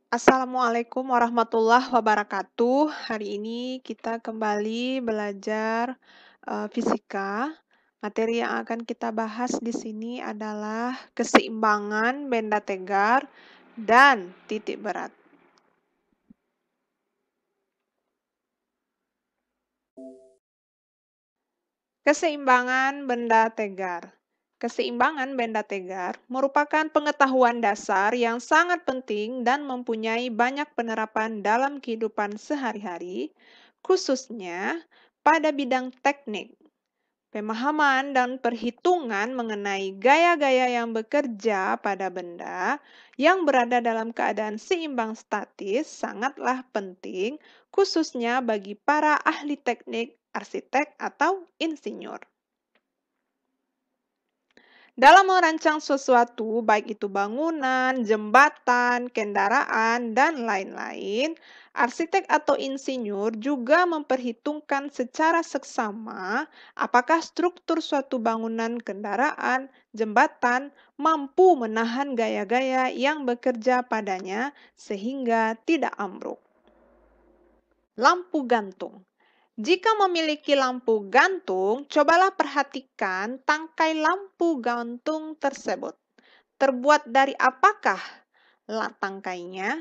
Assalamualaikum warahmatullahi wabarakatuh. Hari ini kita kembali belajar fisika. Materi yang akan kita bahas di sini adalah keseimbangan benda tegar dan titik berat. Keseimbangan benda tegar. Keseimbangan benda tegar merupakan pengetahuan dasar yang sangat penting dan mempunyai banyak penerapan dalam kehidupan sehari-hari, khususnya pada bidang teknik. Pemahaman dan perhitungan mengenai gaya-gaya yang bekerja pada benda yang berada dalam keadaan seimbang statis sangatlah penting, khususnya bagi para ahli teknik, arsitek, atau insinyur. Dalam merancang sesuatu, baik itu bangunan, jembatan, kendaraan, dan lain-lain, arsitek atau insinyur juga memperhitungkan secara seksama apakah struktur suatu bangunan, kendaraan, jembatan mampu menahan gaya-gaya yang bekerja padanya sehingga tidak ambruk. Lampu gantung. Jika memiliki lampu gantung, cobalah perhatikan tangkai lampu gantung tersebut. Terbuat dari apakah tangkainya?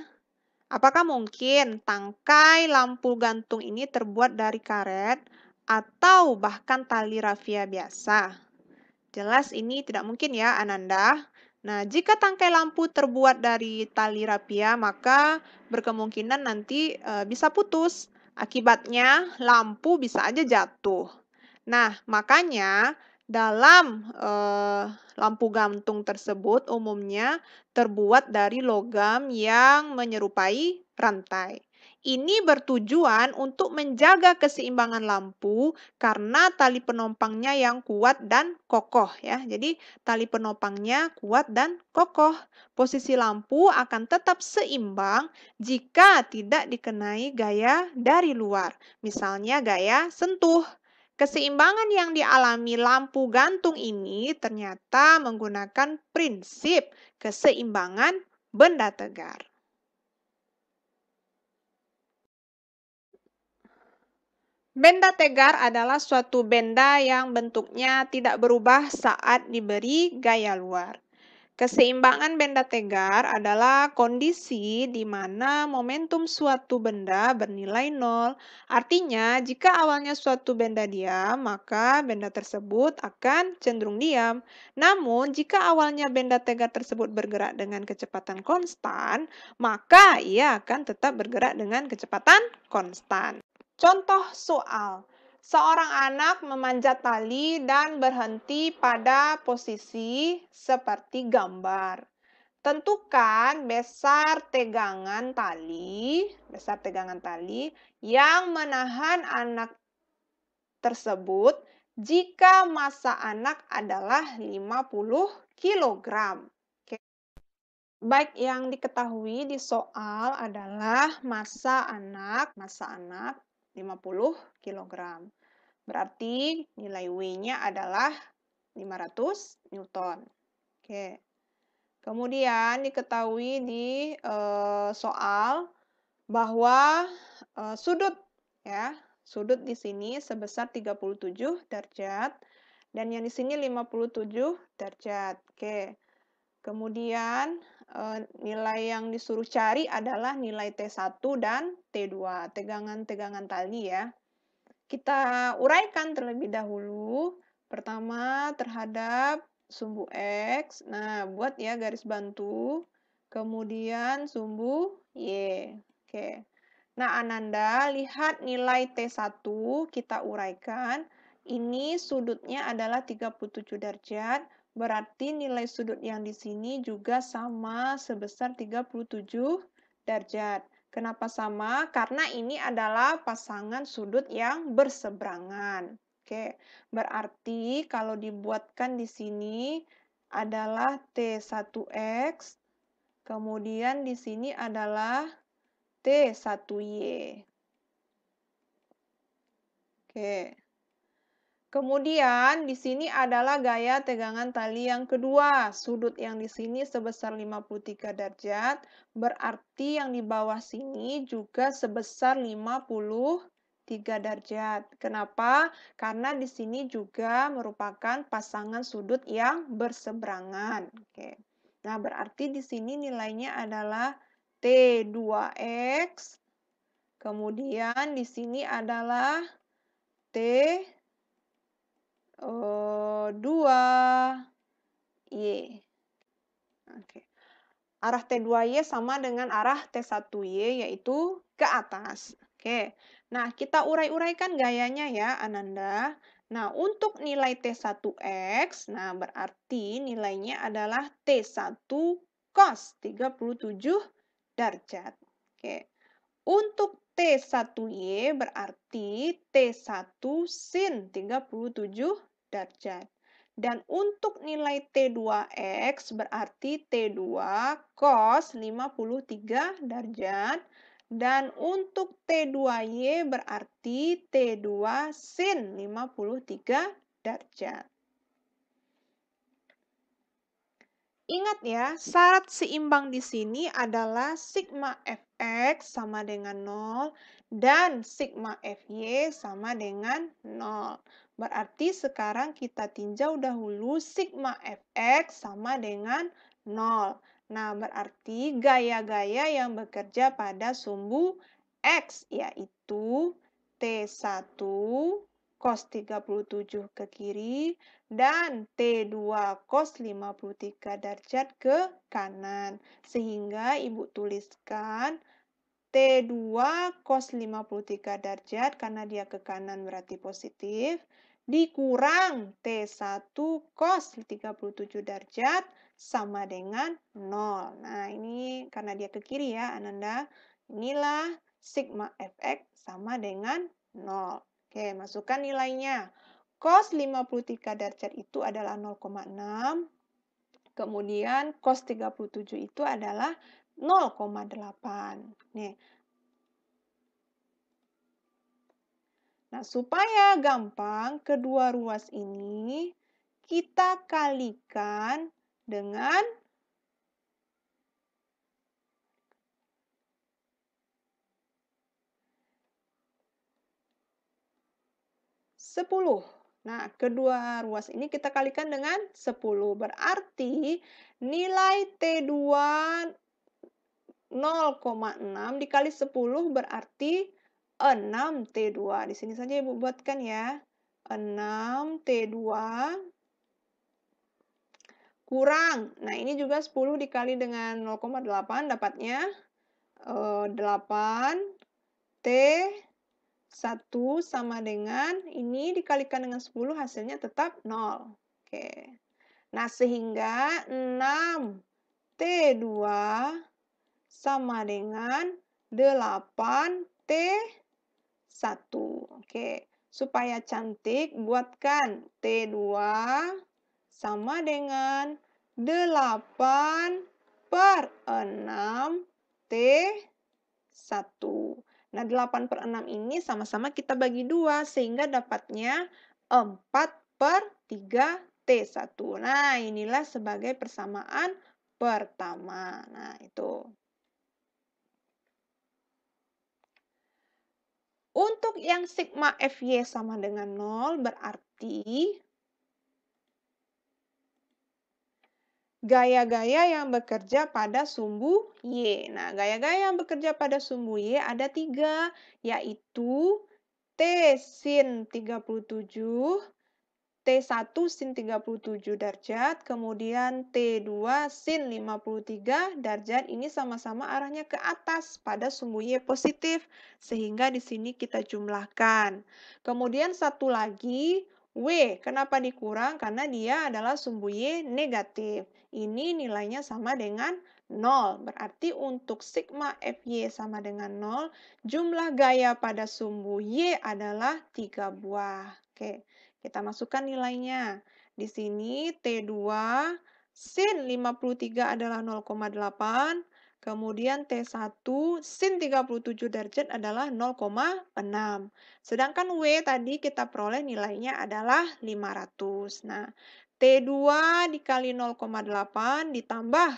Apakah mungkin tangkai lampu gantung ini terbuat dari karet atau bahkan tali rafia biasa? Jelas ini tidak mungkin ya, Ananda. Nah, jika tangkai lampu terbuat dari tali rapia, maka berkemungkinan nanti bisa putus. Akibatnya, lampu bisa aja jatuh. Nah, makanya dalam lampu gantung tersebut umumnya terbuat dari logam yang menyerupai rantai. Ini bertujuan untuk menjaga keseimbangan lampu karena tali penompangnya yang kuat dan kokoh ya. Jadi tali penopangnya kuat dan kokoh. Posisi lampu akan tetap seimbang jika tidak dikenai gaya dari luar. Misalnya gaya sentuh. Keseimbangan yang dialami lampu gantung ini ternyata menggunakan prinsip keseimbangan benda tegar. Benda tegar adalah suatu benda yang bentuknya tidak berubah saat diberi gaya luar. Keseimbangan benda tegar adalah kondisi di mana momentum suatu benda bernilai nol. Artinya, jika awalnya suatu benda diam, maka benda tersebut akan cenderung diam. Namun, jika awalnya benda tegar tersebut bergerak dengan kecepatan konstan, maka ia akan tetap bergerak dengan kecepatan konstan. Contoh soal. Seorang anak memanjat tali dan berhenti pada posisi seperti gambar. Tentukan besar tegangan tali yang menahan anak tersebut jika massa anak adalah 50 kg. Baik, yang diketahui di soal adalah massa anak 50 kg. Berarti nilai W-nya adalah 500 Newton. Oke. Kemudian diketahui di soal bahwa sudut di sini sebesar 37 derajat dan yang di sini 57 derajat. Oke. Kemudian nilai yang disuruh cari adalah nilai T1 dan T2, tegangan-tegangan tali ya. Kita uraikan terlebih dahulu. Pertama terhadap sumbu X. Nah, buat ya garis bantu. Kemudian sumbu Y. Oke. Nah, Ananda, lihat nilai T1 kita uraikan. Ini sudutnya adalah 37 derajat. Berarti nilai sudut yang di sini juga sama sebesar 37 derajat. Kenapa sama? Karena ini adalah pasangan sudut yang berseberangan. Oke, berarti kalau dibuatkan di sini adalah T1X, kemudian di sini adalah T1Y. Oke. Kemudian di sini adalah gaya tegangan tali yang kedua. Sudut yang di sini sebesar 53 derajat, berarti yang di bawah sini juga sebesar 53 derajat. Kenapa? Karena di sini juga merupakan pasangan sudut yang berseberangan. Oke. Nah, berarti di sini nilainya adalah T2X. Kemudian di sini adalah T 2Y. Oke. Arah T2Y sama dengan arah T1Y, yaitu ke atas. Oke. Nah, kita urai-uraikan gayanya ya, Ananda. Nah, untuk nilai T1X, nah berarti nilainya adalah T1 cos 37 derajat. Oke. Untuk T1Y berarti T1 sin 37 derajat. Dan untuk nilai T2X berarti T2 cos 53 derajat. Dan untuk T2Y berarti T2 sin 53 derajat. Ingat ya, syarat seimbang di sini adalah sigma Fx sama dengan 0 dan sigma Fy sama dengan 0. Berarti sekarang kita tinjau dahulu sigma Fx sama dengan 0. Nah, berarti gaya-gaya yang bekerja pada sumbu X yaitu T1 cos 37 ke kiri dan T2 cos 53 derajat ke kanan. Sehingga Ibu tuliskan T2 cos 53 derajat karena dia ke kanan berarti positif. Dikurang T1 cos 37 derajat sama dengan 0. Nah, ini karena dia ke kiri ya, Ananda. Inilah sigma Fx sama dengan 0. Oke, masukkan nilainya. Cos 53 derajat itu adalah 0,6. Kemudian cos 37 itu adalah 0,8. Nih. Nah, supaya gampang, kedua ruas ini kita kalikan dengan 10. Nah, kedua ruas ini kita kalikan dengan 10. Berarti nilai T2 0,6 dikali 10 berarti 6T2. Di sini saja Ibu buatkan ya. 6T2 kurang. Nah, ini juga 10 dikali dengan 0,8 dapatnya 8T 1 sama dengan ini dikalikan dengan 10 hasilnya tetap 0. Oke. Nah, sehingga 6T2 sama dengan 8T1. Oke. Supaya cantik, buatkan T2 sama dengan 8/6T1. Nah, 8/6 ini sama-sama kita bagi 2, sehingga dapatnya 4/3T1. Nah, inilah sebagai persamaan pertama. Nah, itu. Untuk yang sigma Fy sama dengan 0, berarti gaya-gaya yang bekerja pada sumbu Y. Nah, gaya-gaya yang bekerja pada sumbu Y ada 3, yaitu T sin 37, T1 sin 37 derajat, kemudian T2 sin 53 derajat. Ini sama-sama arahnya ke atas pada sumbu Y positif, sehingga di sini kita jumlahkan. Kemudian satu lagi, W. Kenapa dikurang? Karena dia adalah sumbu Y negatif. Ini nilainya sama dengan 0. Berarti untuk sigma Fy sama dengan 0, jumlah gaya pada sumbu Y adalah 3 buah. Oke, kita masukkan nilainya. Di sini T2 sin 53 adalah 0,8. Kemudian T1 sin 37 derajat adalah 0,6. Sedangkan W tadi kita peroleh nilainya adalah 500. Nah, T2 dikali 0,8 ditambah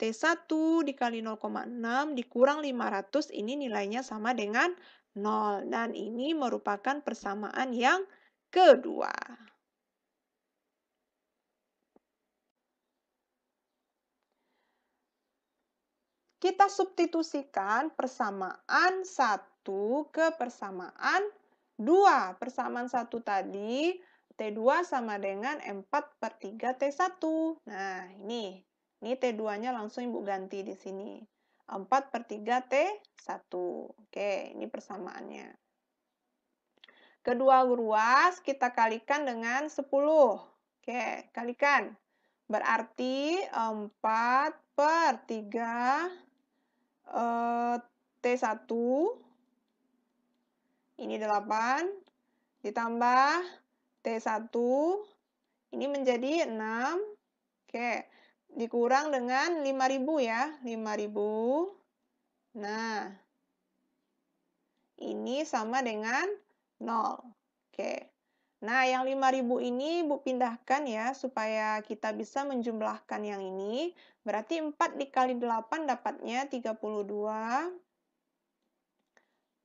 T1 dikali 0,6 dikurang 500, ini nilainya sama dengan 0. Dan ini merupakan persamaan yang kedua. Kita substitusikan persamaan 1 ke persamaan 2. Persamaan 1 tadi, T2 sama dengan 4/3 T1. Nah, ini T2-nya langsung Ibu ganti di sini. 4/3 T1. Oke, ini persamaannya. Kedua ruas kita kalikan dengan 10. Oke, kalikan. Berarti 4/3 T1 ini 8 ditambah T1 ini menjadi 6. Oke, dikurang dengan 5.000 ya, 5.000. Nah, ini sama dengan 0. Oke. Nah, yang 5.000 ini Ibu pindahkan ya, supaya kita bisa menjumlahkan yang ini. Berarti 4 dikali 8 dapatnya 32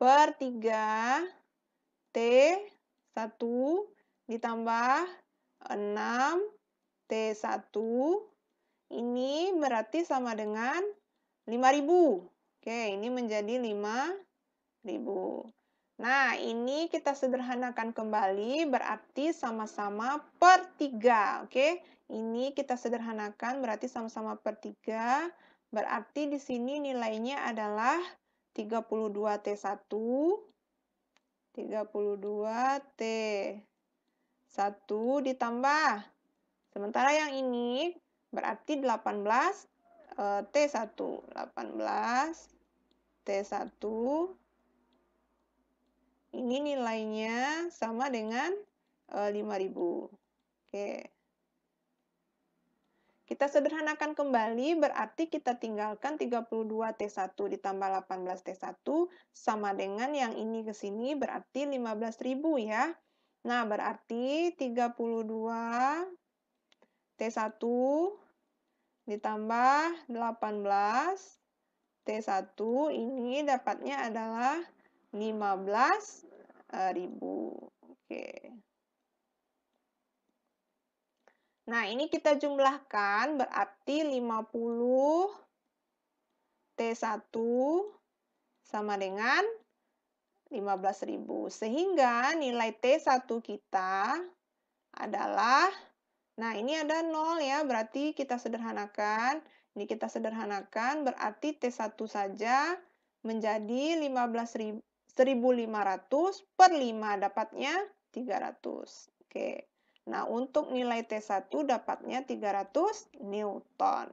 per 3 T1 ditambah 6 T1. Ini berarti sama dengan 5.000. Oke, ini menjadi 5.000. Nah, ini kita sederhanakan kembali, berarti sama-sama per 3. Oke, ini kita sederhanakan, berarti sama-sama per 3. Berarti di sini nilainya adalah 32 T1, 32 T1 ditambah. Sementara yang ini berarti 18 T1. 18 T1. Ini nilainya sama dengan 5.000. Oke. Kita sederhanakan kembali, berarti kita tinggalkan 32 T1 ditambah 18 T1 sama dengan yang ini ke sini, berarti 15.000 ya. Nah, berarti 32 T1 ditambah 18 T1 ini dapatnya adalah 15.000. Oke. Nah, ini kita jumlahkan berarti 50 T1 sama dengan 15.000. Sehingga nilai T1 kita adalah, nah ini ada 0 ya, berarti kita sederhanakan. Ini kita sederhanakan, berarti T1 saja menjadi 1.500 per 5, dapatnya 300. Oke. Nah, untuk nilai T1 dapatnya 300 Newton.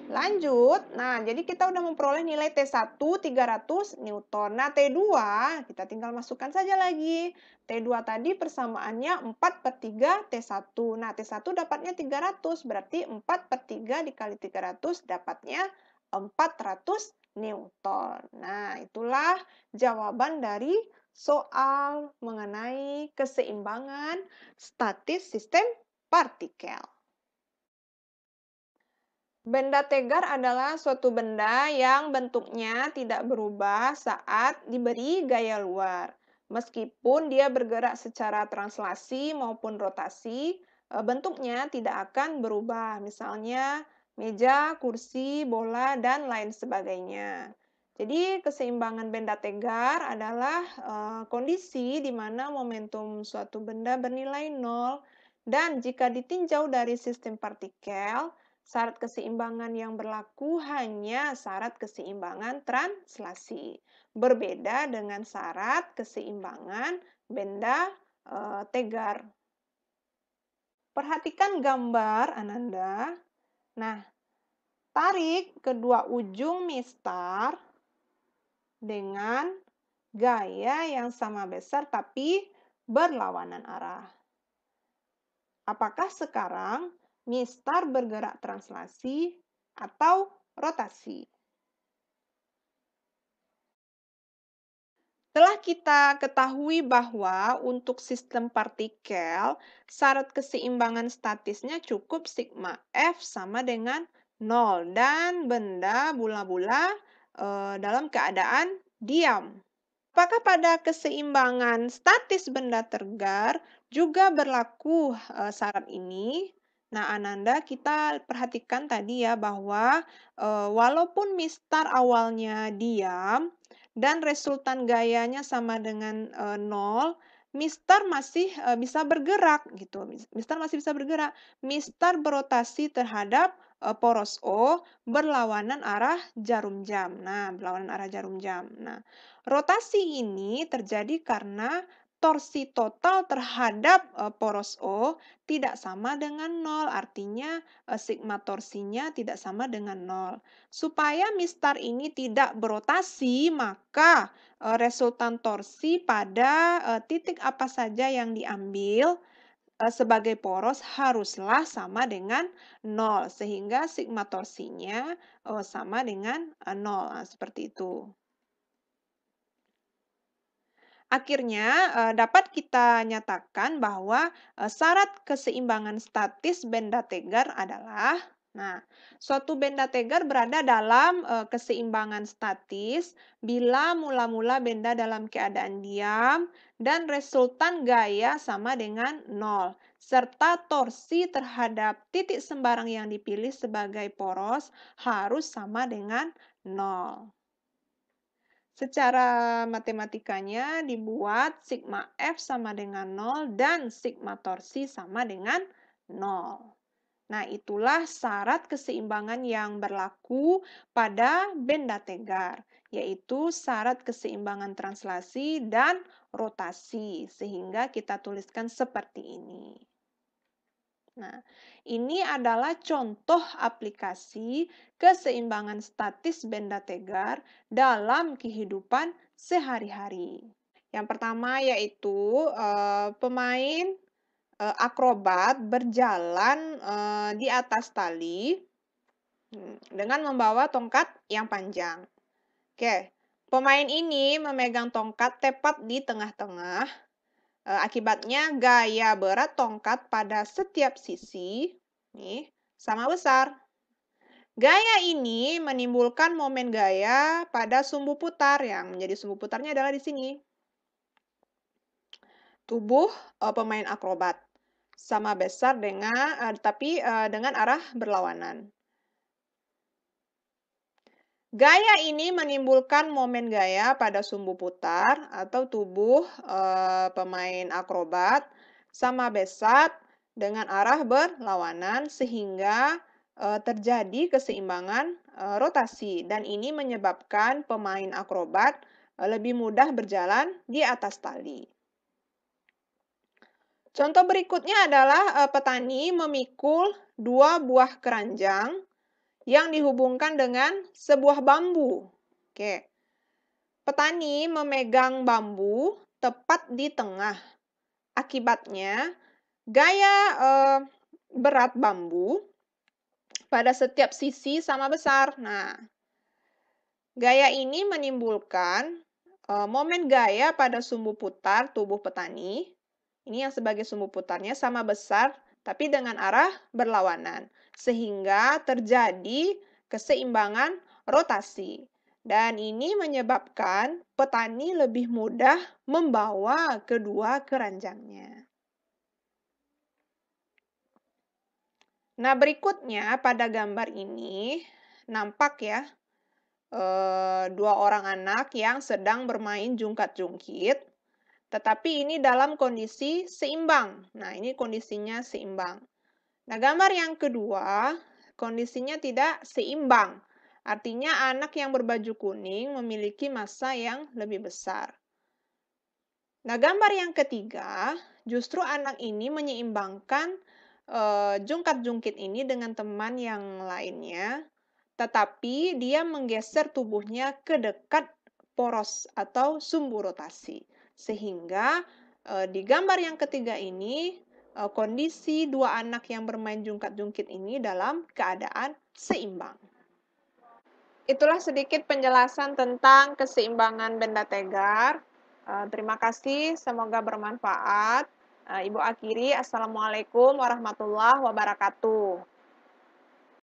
Lanjut, nah jadi kita udah memperoleh nilai T1 300 Newton. Nah, T2 kita tinggal masukkan saja lagi. T2 tadi persamaannya 4/3 T1. Nah, T1 dapatnya 300, berarti 4/3 dikali 300 dapatnya 400 Newton. Nah, itulah jawaban dari soal mengenai keseimbangan statis sistem partikel. Benda tegar adalah suatu benda yang bentuknya tidak berubah saat diberi gaya luar. Meskipun dia bergerak secara translasi maupun rotasi, bentuknya tidak akan berubah. Misalnya meja, kursi, bola, dan lain sebagainya. Jadi keseimbangan benda tegar adalah kondisi di mana momentum suatu benda bernilai 0 dan jika ditinjau dari sistem partikel, syarat keseimbangan yang berlaku hanya syarat keseimbangan translasi. Berbeda dengan syarat keseimbangan benda tegar. Perhatikan gambar Ananda. Nah, tarik kedua ujung mistar dengan gaya yang sama besar tapi berlawanan arah. Apakah sekarang mistar bergerak translasi, atau rotasi. Setelah kita ketahui bahwa untuk sistem partikel, syarat keseimbangan statisnya cukup sigma F sama dengan 0 dan benda bula-bula dalam keadaan diam. Apakah pada keseimbangan statis benda tegar juga berlaku syarat ini? Nah, Ananda, kita perhatikan tadi ya bahwa walaupun mistar awalnya diam dan resultan gayanya sama dengan 0, mistar masih bisa bergerak gitu. Mistar masih bisa bergerak. Mistar berotasi terhadap poros O berlawanan arah jarum jam. Nah, berlawanan arah jarum jam. Nah, rotasi ini terjadi karena torsi total terhadap poros O tidak sama dengan 0, artinya sigma torsinya tidak sama dengan 0. Supaya mistar ini tidak berotasi, maka resultan torsi pada titik apa saja yang diambil sebagai poros haruslah sama dengan 0, sehingga sigma torsinya sama dengan 0. Nah, seperti itu. Akhirnya, dapat kita nyatakan bahwa syarat keseimbangan statis benda tegar adalah, nah, suatu benda tegar berada dalam keseimbangan statis bila mula-mula benda dalam keadaan diam dan resultan gaya sama dengan 0, serta torsi terhadap titik sembarang yang dipilih sebagai poros harus sama dengan 0. Secara matematikanya dibuat sigma F sama dengan 0 dan sigma torsi sama dengan 0. Nah, itulah syarat keseimbangan yang berlaku pada benda tegar, yaitu syarat keseimbangan translasi dan rotasi, sehingga kita tuliskan seperti ini. Nah, ini adalah contoh aplikasi keseimbangan statis benda tegar dalam kehidupan sehari-hari. Yang pertama yaitu pemain akrobat berjalan di atas tali dengan membawa tongkat yang panjang. Oke, pemain ini memegang tongkat tepat di tengah-tengah. Akibatnya gaya berat tongkat pada setiap sisi nih, sama besar. Gaya ini menimbulkan momen gaya pada sumbu putar, yang menjadi sumbu putarnya adalah di sini. Tubuh pemain akrobat sama besar dengan dengan arah berlawanan. Gaya ini menimbulkan momen gaya pada sumbu putar atau tubuh pemain akrobat sama besar dengan arah berlawanan sehingga terjadi keseimbangan rotasi dan ini menyebabkan pemain akrobat lebih mudah berjalan di atas tali. Contoh berikutnya adalah petani memikul dua buah keranjang yang dihubungkan dengan sebuah bambu. Oke. Petani memegang bambu tepat di tengah. Akibatnya, gaya berat bambu pada setiap sisi sama besar. Nah, gaya ini menimbulkan momen gaya pada sumbu putar tubuh petani. Ini yang sebagai sumbu putarnya sama besar, tapi dengan arah berlawanan. Sehingga terjadi keseimbangan rotasi. Dan ini menyebabkan petani lebih mudah membawa kedua keranjangnya. Nah, berikutnya pada gambar ini nampak ya dua orang anak yang sedang bermain jungkat-jungkit, tetapi ini dalam kondisi seimbang. Nah, ini kondisinya seimbang. Nah, gambar yang kedua, kondisinya tidak seimbang. Artinya anak yang berbaju kuning memiliki massa yang lebih besar. Nah, gambar yang ketiga, justru anak ini menyeimbangkan jungkat-jungkit ini dengan teman yang lainnya, tetapi dia menggeser tubuhnya ke dekat poros atau sumbu rotasi. Sehingga di gambar yang ketiga ini kondisi dua anak yang bermain jungkat-jungkit ini dalam keadaan seimbang. Itulah sedikit penjelasan tentang keseimbangan benda tegar. Terima kasih, semoga bermanfaat. Ibu akhiri, Assalamualaikum warahmatullahi wabarakatuh.